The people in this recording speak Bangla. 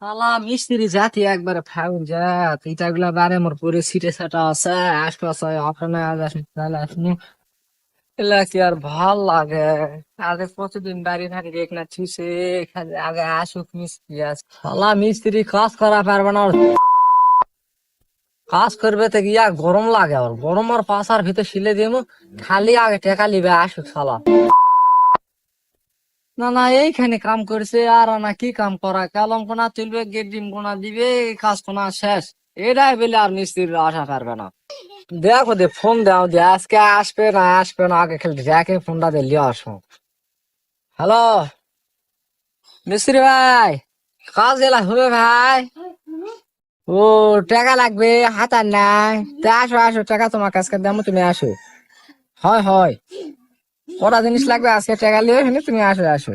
শালা মিস্ত্রি জাতি একবারে ফাউল জাত ইটাগুলা বারে মোর পুরে সিটে সাটা আছে আশপাশে ওখানে আজ আসুন তাহলে আসুন এলা কি আর ভাল লাগে আগে প্রতিদিন বাড়ি থাকি দেখ না ছুসে আগে আসুক মিস্ত্রি আস শালা মিস্ত্রি কাজ করা পারবে না কাজ করবে তো গিয়া গরম লাগে আর গরম আর পাশার ভিতরে শিলে দিব খালি আগে টেকা লিবে আসুক শালা না না এইখানে কাম করছে আর না কি কাম করা কলম কোনা তুলবে গেট ডিম কোনা দিবে কাজ কোনা শেষ এটাই বলে আর মিস্ত্রির আশা পারবে না দেখো দে ফোন দাও যে আজকে আসবে না আগে খেলে দেখে ফোনটা দিলে আসো হ্যালো মিস্ত্রি ভাই কাজ এলা হবে ভাই ও টাকা লাগবে হাতার নাই তা আসো আসো টাকা তোমার কাছকে দাম তুমি আসো হয় হয় কটা জিনিস লাগবে আজকে টাকা লিয়ে তুমি আসো আসো